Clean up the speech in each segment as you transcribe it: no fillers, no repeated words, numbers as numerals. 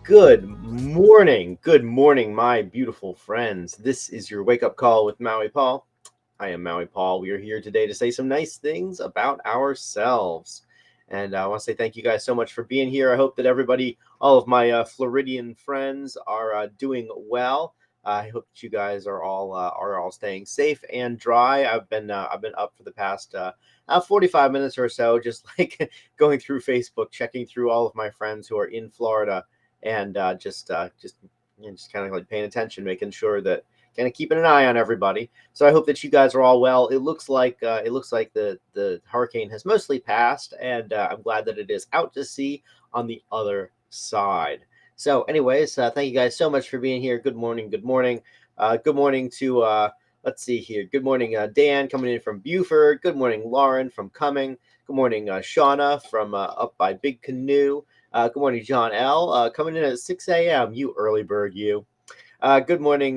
Good morning, my beautiful friends. This is your wake up call with Maui Paul. I am Maui Paul. We are here today to say some nice things about ourselves. And I want to say thank you guys so much for being here. I hope that everybody, all of my Floridian friends, are doing well. I hope that you guys are all staying safe and dry. I've been up for the past 45 minutes or so, just like going through Facebook, checking through all of my friends who are in Florida, and just kind of like paying attention, making sure that kind of keeping an eye on everybody. So I hope that you guys are all well. It looks like the hurricane has mostly passed, and I'm glad that it is out to sea on the other side. So, anyways, thank you guys so much for being here. Good morning. Good morning. Good morning to let's see here. Good morning, Dan, coming in from Buford. Good morning, Lauren from Cumming. Good morning, Shauna from up by Big Canoe. Good morning, John L. Coming in at 6 a.m. You early bird, you. Good morning,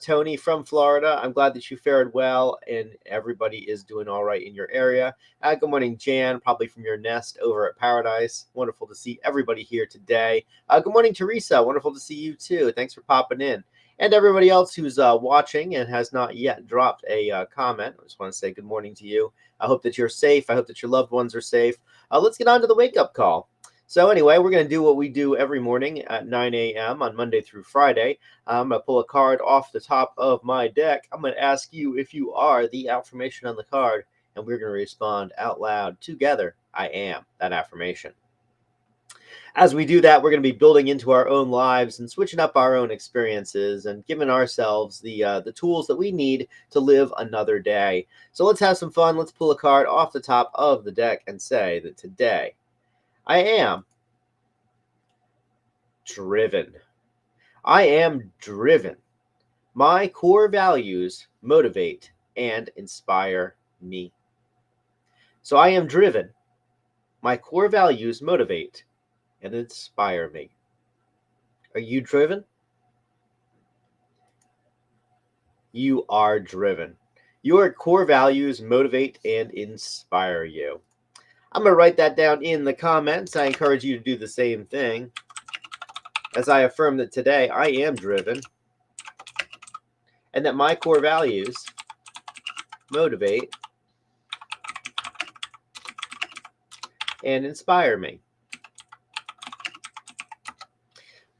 Tony from Florida. I'm glad that you fared well and everybody is doing all right in your area. Good morning, Jan, probably from your nest over at Paradise. Wonderful to see everybody here today. Good morning, Teresa. Wonderful to see you too. Thanks for popping in. And everybody else who's watching and has not yet dropped a comment, I just want to say good morning to you. I hope that you're safe. I hope that your loved ones are safe. Let's get on to the wake-up call. So anyway, we're going to do what we do every morning at 9 a.m. on Monday through Friday. I'm going to pull a card off the top of my deck. I'm going to ask you if you are the affirmation on the card, and we're going to respond out loud together. I am that affirmation. As we do that, we're going to be building into our own lives and switching up our own experiences and giving ourselves the tools that we need to live another day. So let's have some fun. Let's pull a card off the top of the deck and say that today I am driven. I am driven. My core values motivate and inspire me. So I am driven. My core values motivate and inspire me. Are you driven? You are driven. Your core values motivate and inspire you. I'm going to write that down in the comments. I encourage you to do the same thing. As I affirm that today I am driven and that my core values motivate and inspire me.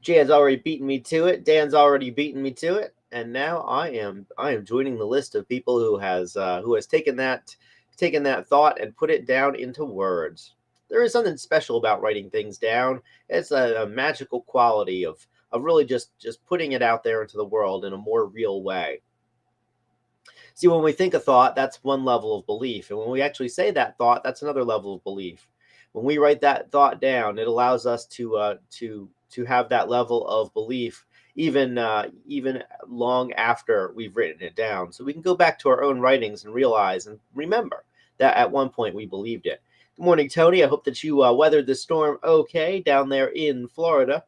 Jan's already beaten me to it. Dan's already beaten me to it, and now I am joining the list of people who has taken that thought and put it down into words. There is something special about writing things down. It's a magical quality of really just putting it out there into the world in a more real way. See, when we think a thought, that's one level of belief, and when we actually say that thought, that's another level of belief. When we write that thought down, it allows us to have that level of belief even long after we've written it down. So we can go back to our own writings and realize and remember that at one point we believed it. Good morning, Tony. I hope that you weathered the storm okay down there in Florida.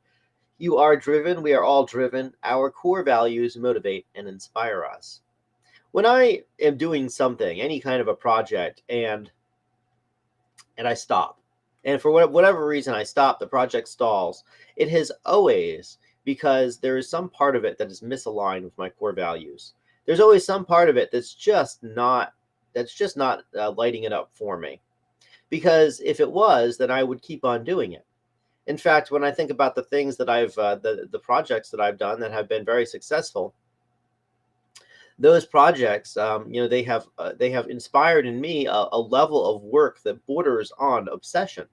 You are driven. We are all driven. Our core values motivate and inspire us. When I am doing something, any kind of a project, and I stop, and for whatever reason I stop, the project stalls, it has always because there is some part of it that is misaligned with my core values. There's always some part of it that's just not lighting it up for me. Because if it was, then I would keep on doing it. In fact, when I think about the things that I've the projects that I've done that have been very successful, those projects, they have inspired in me a level of work that borders on obsession.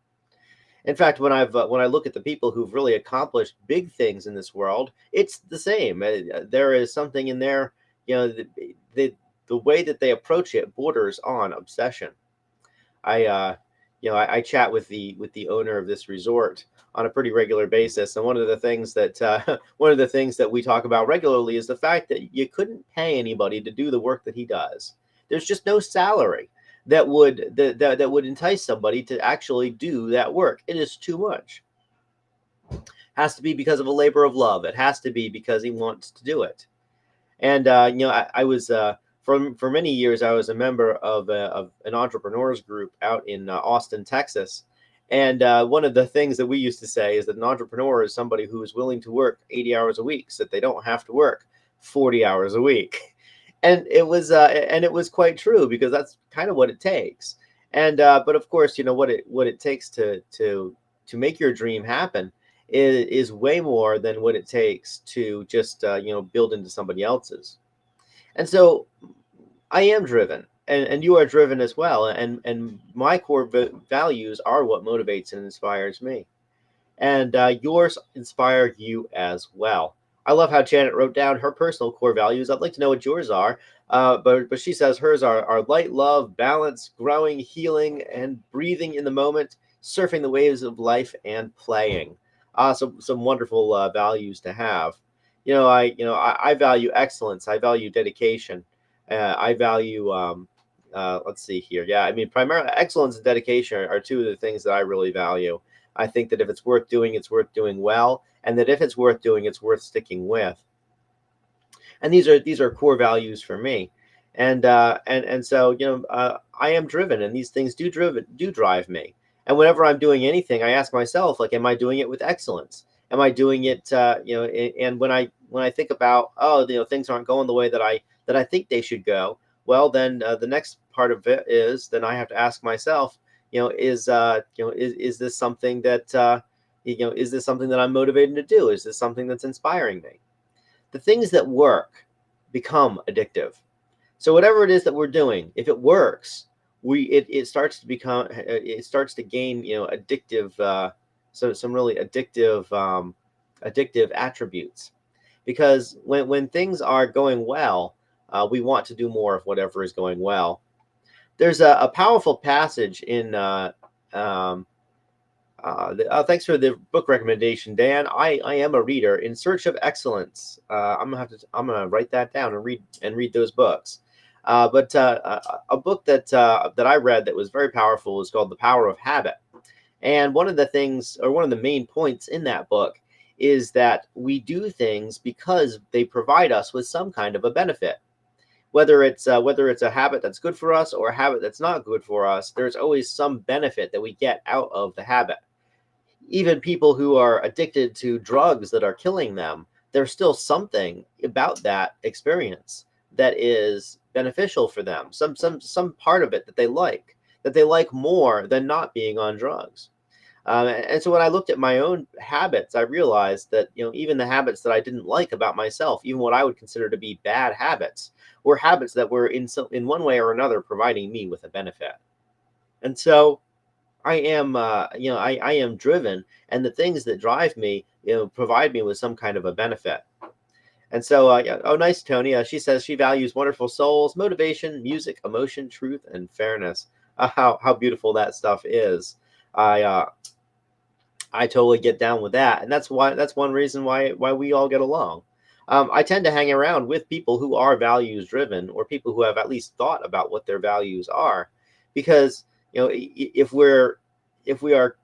In fact, when I look at the people who've really accomplished big things in this world, it's the same. There is something in there, the way that they approach it borders on obsession. I chat with the owner of this resort on a pretty regular basis, and one of the things that we talk about regularly is the fact that you couldn't pay anybody to do the work that he does. There's just no salary that would entice somebody to actually do that work. It is too much. Has to be because of a labor of love. It has to be because he wants to do it. And I was for many years I was a member of an entrepreneurs group out in Austin, Texas, And one of the things that we used to say is that an entrepreneur is somebody who is willing to work 80 hours a week so that they don't have to work 40 hours a week. And it was quite true, because that's kind of what it takes. And but of course, what it takes to make your dream happen is way more than what it takes to just build into somebody else's. And so I am driven, and you are driven as well. And my core values are what motivates and inspires me. And yours inspire you as well. I love how Janet wrote down her personal core values. I'd like to know what yours are. But she says hers are light, love, balance, growing, healing, and breathing in the moment, surfing the waves of life, and playing. Some wonderful values to have. I value excellence. I value dedication. I value let's see here. Yeah, I mean, primarily excellence and dedication are two of the things that I really value. I think that if it's worth doing, it's worth doing well, and that if it's worth doing, it's worth sticking with. And these are core values for me. And so I am driven, and these things do drive me. And whenever I'm doing anything, I ask myself, like, am I doing it with excellence? Am I doing it and when I think about, oh, things aren't going the way that I think they should go, well, then the next part of it is, then I have to ask myself, is this something that is this something that I'm motivated to do? Is this something that's inspiring me? The things that work become addictive. So whatever it is that we're doing, if it works, it starts to become, it starts to gain addictive, some really addictive attributes. Because when things are going well, we want to do more of whatever is going well. There's a powerful passage in thanks for the book recommendation, Dan. I am a reader in search of excellence. I'm gonna write that down and read those books. But a book that I read that was very powerful is called The Power of Habit. And one of the things, or one of the main points in that book, is that we do things because they provide us with some kind of a benefit. Whether it's a habit that's good for us or a habit that's not good for us, there's always some benefit that we get out of the habit. Even people who are addicted to drugs that are killing them, there's still something about that experience that is beneficial for them. Some part of it that they like more than not being on drugs. And so when I looked at my own habits, I realized that even the habits that I didn't like about myself, even what I would consider to be bad habits, were habits that were in one way or another providing me with a benefit. And so I am, I am driven, and the things that drive me, provide me with some kind of a benefit. And so, oh, nice, Tony. She says she values wonderful souls, motivation, music, emotion, truth, and fairness. How beautiful that stuff is. I totally get down with that, and that's one reason why we all get along. I tend to hang around with people who are values driven, or people who have at least thought about what their values are, because if we are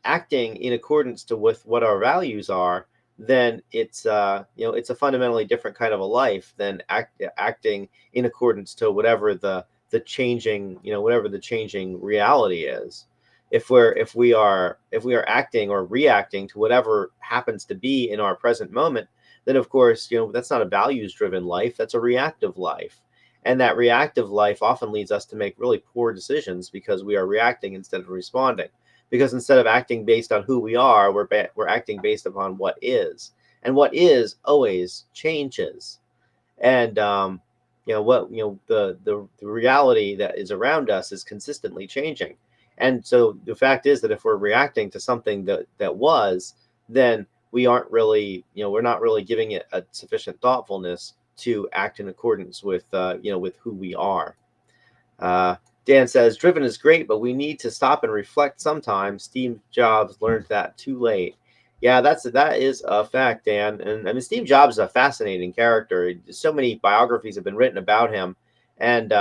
acting in accordance to with what our values are, then it's it's a fundamentally different kind of a life than acting in accordance to whatever the changing whatever the changing reality is. If we are acting or reacting to whatever happens to be in our present moment, then of course that's not a values driven life, that's a reactive life. And that reactive life often leads us to make really poor decisions, because we are reacting instead of responding. Because instead of acting based on who we are, we're acting based upon what is, and what is always changes. And the reality that is around us is consistently changing. And so the fact is that if we're reacting to something that was, then we're not really giving it a sufficient thoughtfulness to act in accordance with with who we are. Dan says driven is great, but we need to stop and reflect sometimes. Steve Jobs learned that too late. Yeah, that is a fact, Dan. And I mean, Steve Jobs is a fascinating character. So many biographies have been written about him, and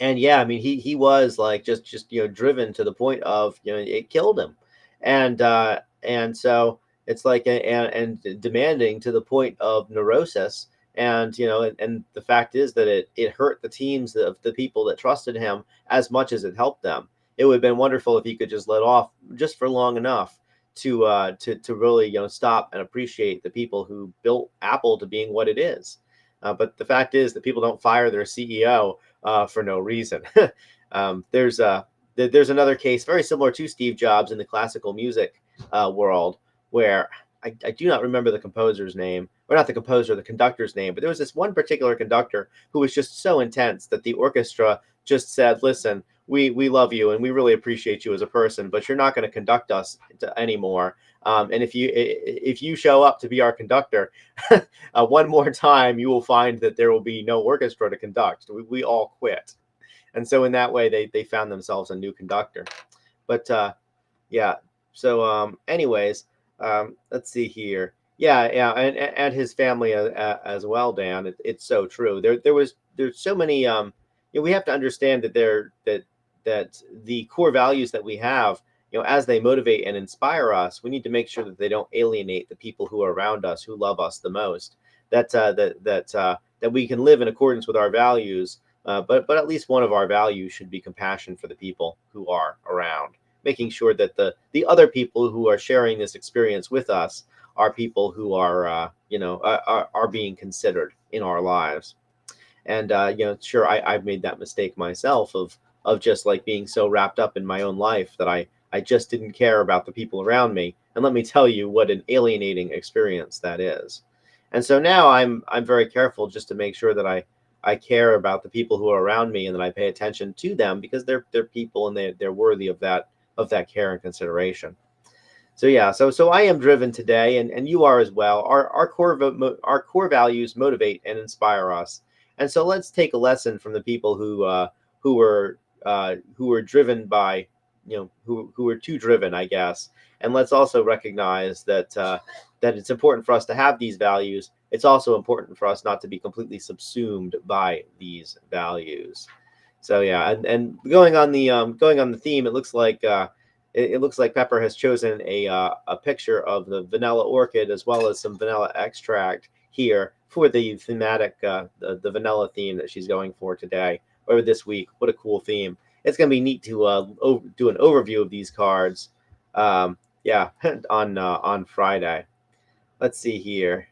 yeah, I mean, he was like just driven to the point of it killed him. And so it's like and demanding to the point of neurosis. And and the fact is that it hurt the teams of the people that trusted him as much as it helped them. it would have been wonderful if he could just let off just for long enough to really stop and appreciate the people who built Apple to being what it is. But the fact is that people don't fire their CEO for no reason. There's there's another case very similar to Steve Jobs in the classical music world, where I do not remember the composer's name, or not the composer, the conductor's name, but there was this one particular conductor who was just so intense that the orchestra just said, listen, we love you and we really appreciate you as a person, but you're not going to conduct us anymore. And if you show up to be our conductor one more time, you will find that there will be no orchestra to conduct. We all quit. And so in that way, they found themselves a new conductor. But yeah. So anyways, let's see here. Yeah, and his family as well, Dan. It's so true. There's so many. We have to understand that that the core values that we have, as they motivate and inspire us, we need to make sure that they don't alienate the people who are around us, who love us the most. That we can live in accordance with our values. But at least one of our values should be compassion for the people who are around, making sure that the other people who are sharing this experience with us are people who are being considered in our lives. And sure, I've made that mistake myself of just like being so wrapped up in my own life that I just didn't care about the people around me. And let me tell you what an alienating experience that is. And so now I'm very careful just to make sure that I care about the people who are around me and that I pay attention to them, because they're people and they're worthy of that care and consideration. So yeah, so I am driven today, and you are as well. Our core values motivate and inspire us. And so let's take a lesson from the people who were driven by, who were too driven, I guess. And let's also recognize that it's important for us to have these values. It's also important for us not to be completely subsumed by these values. So yeah, and going on the theme, it looks like it looks like Pepper has chosen a picture of the vanilla orchid as well as some vanilla extract here for the thematic the vanilla theme that she's going for today or this week. What a cool theme! It's going to be neat to do an overview of these cards. Yeah, on Friday. Let's see here.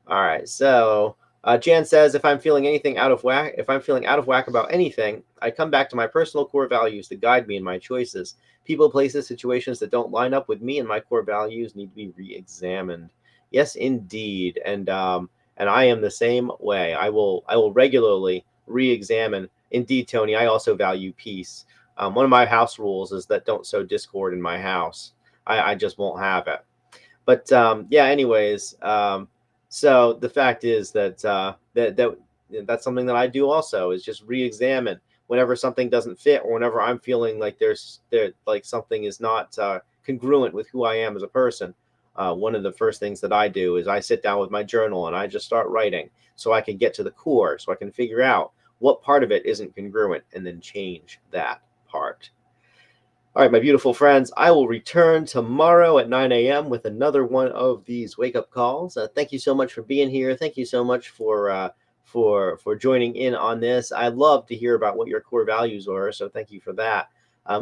All right, so Jan says, if I'm feeling out of whack about anything, I come back to my personal core values to guide me in my choices. People, places, situations that don't line up with me and my core values need to be re-examined. Yes, indeed, and I am the same way. I will regularly re-examine. Indeed, Tony, I also value peace. One of my house rules is that don't sow discord in my house. I just won't have it. But yeah, anyways, so the fact is that that's something that I do also, is just re-examine whenever something doesn't fit, or whenever I'm feeling like like something is not congruent with who I am as a person. One of the first things that I do is I sit down with my journal and I just start writing, so I can get to the core, so I can figure out what part of it isn't congruent and then change that part. All right, my beautiful friends, I will return tomorrow at 9 a.m. with another one of these wake-up calls. Thank you so much for being here. Thank you so much for joining in on this. I love to hear about what your core values are, so thank you for that.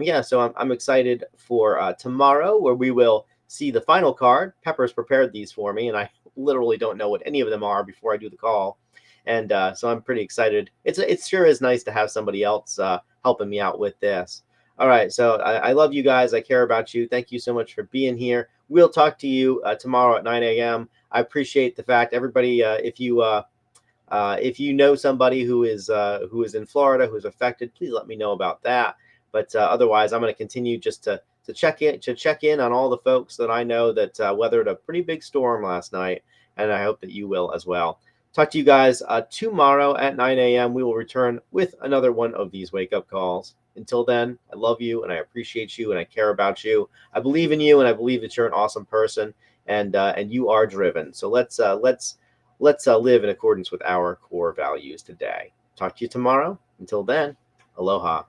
Yeah, so I'm excited for tomorrow, where we will see the final card. Pepper's prepared these for me, and I literally don't know what any of them are before I do the call. And so I'm pretty excited. It sure is nice to have somebody else helping me out with this. All right, so I love you guys. I care about you. Thank you so much for being here. We'll talk to you tomorrow at 9 a.m. I appreciate the fact, everybody, if you know somebody who is in Florida who's affected, please let me know about that. But otherwise, I'm going to continue just to check in on all the folks that I know that weathered a pretty big storm last night, and I hope that you will as well. Talk to you guys tomorrow at 9 a.m. We will return with another one of these wake-up calls. Until then, I love you and I appreciate you and I care about you. I believe in you and I believe that you're an awesome person, and you are driven. So let's live in accordance with our core values today. Talk to you tomorrow. Until then, aloha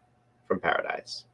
from paradise.